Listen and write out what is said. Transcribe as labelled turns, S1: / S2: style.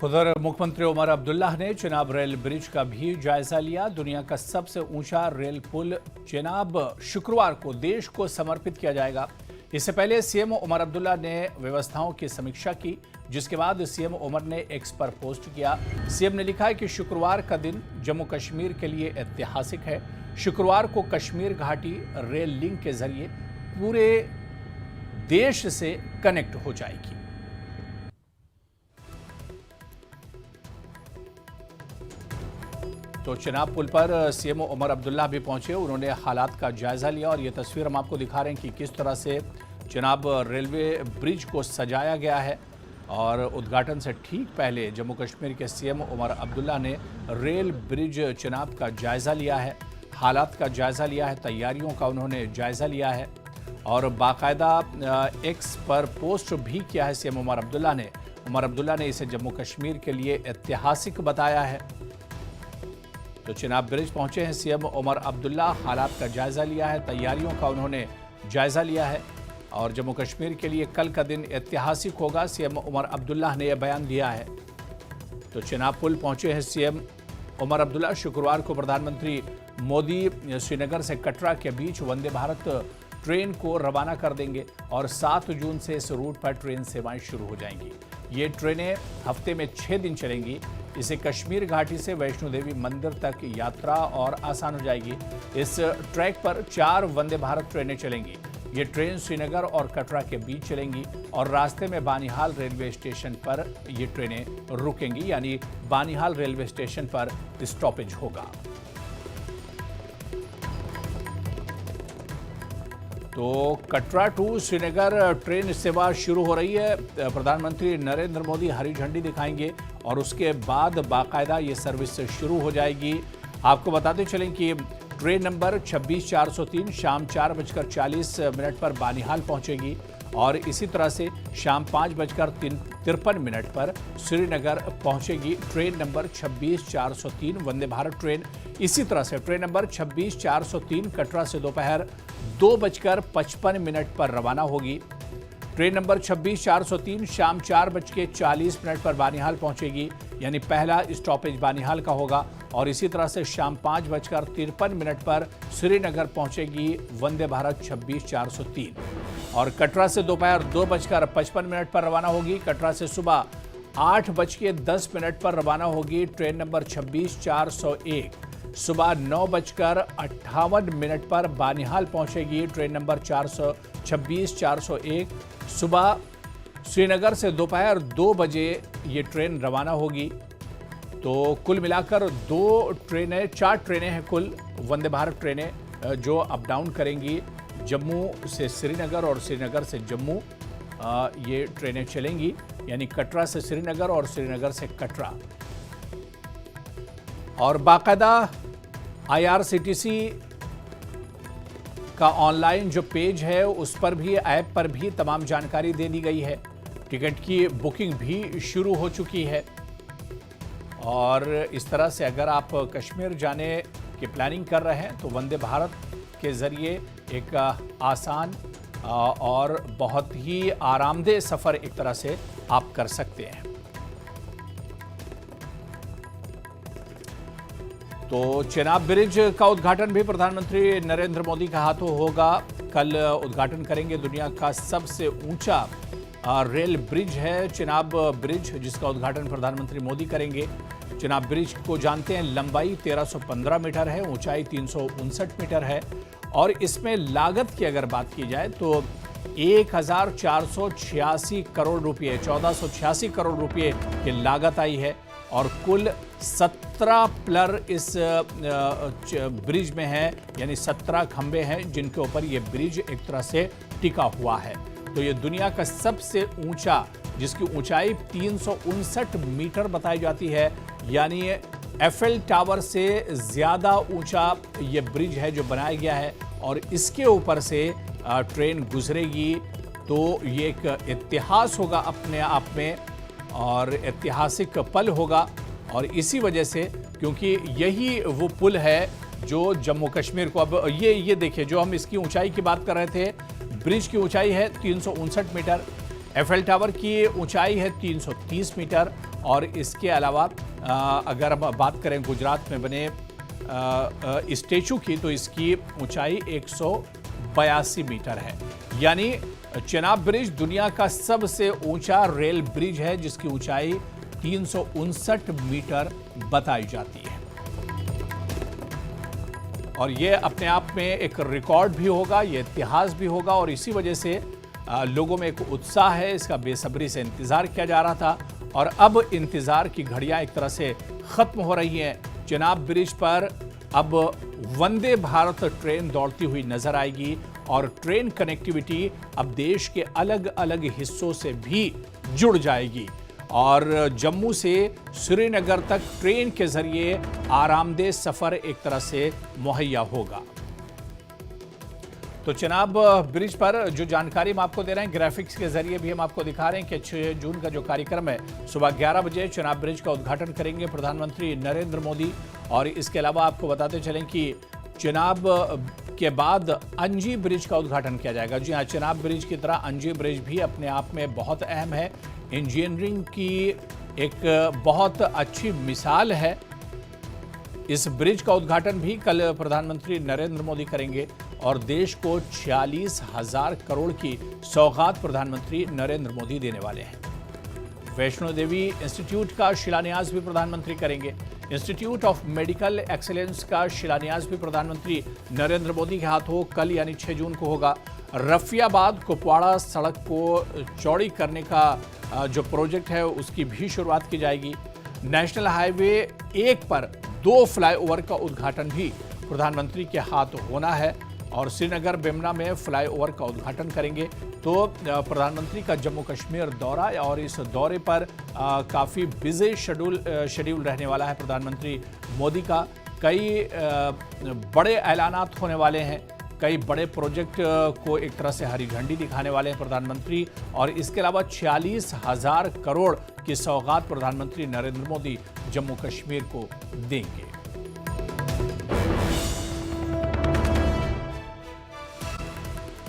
S1: उधर मुख्यमंत्री उमर अब्दुल्ला ने चिनाब रेल ब्रिज का भी जायजा लिया। दुनिया का सबसे ऊंचा रेल पुल चिनाब शुक्रवार को देश को समर्पित किया जाएगा। इससे पहले सीएम उमर अब्दुल्ला ने व्यवस्थाओं की समीक्षा की, जिसके बाद सीएम उमर ने एक्स पर पोस्ट किया। सीएम ने लिखा है कि शुक्रवार का दिन जम्मू कश्मीर के लिए ऐतिहासिक है। शुक्रवार को कश्मीर घाटी रेल लिंक के जरिए पूरे देश से कनेक्ट हो जाएगी। तो चिनाब पुल पर सीएम उमर अब्दुल्ला भी पहुंचे। उन्होंने हालात का जायजा लिया और ये तस्वीर हम आपको दिखा रहे हैं कि किस तरह से चिनाब रेलवे ब्रिज को सजाया गया है। और उद्घाटन से ठीक पहले जम्मू कश्मीर के सीएम उमर अब्दुल्ला ने रेल ब्रिज चिनाब का जायजा लिया है, हालात का जायजा लिया है, तैयारियों का उन्होंने जायजा लिया है और बाकायदा एक्स पर पोस्ट भी किया है सीएम उमर अब्दुल्ला ने। उमर अब्दुल्ला ने इसे जम्मू कश्मीर के लिए ऐतिहासिक बताया है। तो चिनाब ब्रिज पहुंचे हैं सीएम उमर अब्दुल्ला, हालात का जायजा लिया है, तैयारियों का उन्होंने जायजा लिया है और जम्मू कश्मीर के लिए कल का दिन ऐतिहासिक होगा, सीएम उमर अब्दुल्ला ने यह बयान दिया है। तो चिनाब पुल पहुंचे हैं सीएम उमर अब्दुल्ला। शुक्रवार को प्रधानमंत्री मोदी श्रीनगर से कटरा के बीच वंदे भारत ट्रेन को रवाना कर देंगे और 7 जून से इस रूट पर ट्रेन सेवाएं शुरू हो जाएंगी। ये ट्रेनें हफ्ते में 6 दिन चलेंगी। इसे कश्मीर घाटी से वैष्णो देवी मंदिर तक यात्रा और आसान हो जाएगी। इस ट्रैक पर 4 वंदे भारत ट्रेनें चलेंगी। ये ट्रेन श्रीनगर और कटरा के बीच चलेंगी और रास्ते में बानिहाल रेलवे स्टेशन पर ये ट्रेनें रुकेंगी, यानी बानिहाल रेलवे स्टेशन पर स्टॉपेज होगा। तो कटरा टू श्रीनगर ट्रेन सेवा शुरू हो रही है। प्रधानमंत्री नरेंद्र मोदी हरी झंडी दिखाएंगे और उसके बाद बाकायदा ये सर्विस शुरू हो जाएगी। आपको बताते चलें कि ट्रेन नंबर 26-403 शाम 4:40 पर बानिहाल पहुंचेगी और इसी तरह से शाम 5:53 पर श्रीनगर पहुंचेगी train number 26-403 Vande Bharat train. इसी तरह से ट्रेन नंबर 26-403 कटरा से दोपहर 2:55 पर रवाना होगी। ट्रेन नंबर 26-403 शाम 4:40 पर बानिहाल पहुंचेगी, यानी पहला स्टॉपेज बानिहाल का होगा और इसी तरह से शाम 5:53 पर श्रीनगर पहुंचेगी वंदे भारत 26-403 और कटरा से दोपहर 2:55 पर रवाना होगी। कटरा से सुबह 8:10 पर रवाना होगी ट्रेन नंबर 26-401। सुबह 9:58 पर बानिहाल पहुंचेगी ट्रेन नंबर 26-401। सुबह श्रीनगर से दोपहर 2 बजे ये ट्रेन रवाना होगी। तो कुल मिलाकर 4 ट्रेनें हैं कुल वंदे भारत ट्रेनें जो अप डाउन करेंगी जम्मू से श्रीनगर और श्रीनगर से जम्मू। ये ट्रेनें चलेंगी, यानी कटरा से श्रीनगर और श्रीनगर से कटरा। और बाकायदा IRCTC का ऑनलाइन जो पेज है उस पर भी, ऐप पर भी तमाम जानकारी दे दी गई है। टिकट की बुकिंग भी शुरू हो चुकी है और इस तरह से अगर आप कश्मीर जाने की प्लानिंग कर रहे हैं तो वंदे भारत के ज़रिए एक आसान और बहुत ही आरामदेह सफ़र एक तरह से आप कर सकते हैं। तो चिनाब ब्रिज का उद्घाटन भी प्रधानमंत्री नरेंद्र मोदी के हाथों होगा। कल उद्घाटन करेंगे। दुनिया का सबसे ऊंचा रेल ब्रिज है चिनाब ब्रिज, जिसका उद्घाटन प्रधानमंत्री मोदी करेंगे। चिनाब ब्रिज को जानते हैं, लंबाई 1315 मीटर है, ऊंचाई 359 मीटर है और इसमें लागत की अगर बात की जाए तो 1486 करोड़ रुपये, 1486 करोड़ रुपये की लागत आई है और कुल 17 पिलर इस ब्रिज में है, यानी 17 खंबे हैं जिनके ऊपर ये ब्रिज एक तरह से टिका हुआ है। तो ये दुनिया का सबसे ऊंचा, जिसकी ऊंचाई 359 मीटर बताई जाती है, यानी एफएल टावर से ज़्यादा ऊंचा ये ब्रिज है जो बनाया गया है और इसके ऊपर से ट्रेन गुजरेगी। तो ये एक इतिहास होगा अपने आप में और ऐतिहासिक पल होगा और इसी वजह से, क्योंकि यही वो पुल है जो जम्मू कश्मीर को, अब ये देखिए, जो हम इसकी ऊंचाई की बात कर रहे थे, ब्रिज की ऊंचाई है 359 मीटर, एफएल टावर की ऊंचाई है 330 मीटर और इसके अलावा अगर हम बात करें गुजरात में बने स्टैचू की, तो इसकी ऊंचाई 182 मीटर है। यानी चेनाब ब्रिज दुनिया का सबसे ऊंचा रेल ब्रिज है, जिसकी ऊंचाई 359 मीटर बताई जाती है। और ये अपने आप में एक रिकॉर्ड भी होगा, ये इतिहास भी होगा, और इसी वजह से लोगों में एक उत्साह है। इसका बेसब्री से इंतजार किया जा रहा था और अब इंतजार की घड़ियां एक तरह से खत्म हो रही हैं। चेनाब ब्रिज पर अब वंदे भारत ट्रेन दौड़ती हुई नजर आएगी और ट्रेन कनेक्टिविटी अब देश के अलग अलग हिस्सों से भी जुड़ जाएगी और जम्मू से श्रीनगर तक ट्रेन के जरिए आरामदेह सफर एक तरह से मुहैया होगा। तो चेनाब ब्रिज पर जो जानकारी हम आपको दे रहे हैं, ग्राफिक्स के जरिए भी हम आपको दिखा रहे हैं कि 6 जून का जो कार्यक्रम है, सुबह 11 बजे चेनाब ब्रिज का उद्घाटन करेंगे प्रधानमंत्री नरेंद्र मोदी। और इसके अलावा आपको बताते चलें कि चेनाब के बाद अंजी ब्रिज का उद्घाटन किया जाएगा। जी हाँ, चेनाब ब्रिज की तरह अंजी ब्रिज भी अपने आप में बहुत अहम है, इंजीनियरिंग की एक बहुत अच्छी मिसाल है। इस ब्रिज का उद्घाटन भी कल प्रधानमंत्री नरेंद्र मोदी करेंगे और देश को 46,000 करोड़ की सौगात प्रधानमंत्री नरेंद्र मोदी देने वाले हैं। वैष्णो देवी इंस्टीट्यूट का शिलान्यास भी प्रधानमंत्री करेंगे। इंस्टीट्यूट ऑफ मेडिकल एक्सीलेंस का शिलान्यास भी प्रधानमंत्री नरेंद्र मोदी के हाथों कल यानी 6 जून को होगा। रफियाबाद कुपवाड़ा सड़क को चौड़ी करने का जो प्रोजेक्ट है उसकी भी शुरुआत की जाएगी। नेशनल हाईवे 1 पर 2 फ्लाईओवर का उद्घाटन भी प्रधानमंत्री के हाथ होना है और श्रीनगर बेमना में फ्लाईओवर का उद्घाटन करेंगे। तो प्रधानमंत्री का जम्मू कश्मीर दौरा और इस दौरे पर काफ़ी बिजी शेड्यूल रहने वाला है प्रधानमंत्री मोदी का। कई बड़े ऐलानात होने वाले हैं, कई बड़े प्रोजेक्ट को एक तरह से हरी झंडी दिखाने वाले हैं प्रधानमंत्री और इसके अलावा 46,000 करोड़ की सौगात प्रधानमंत्री नरेंद्र मोदी जम्मू कश्मीर को देंगे।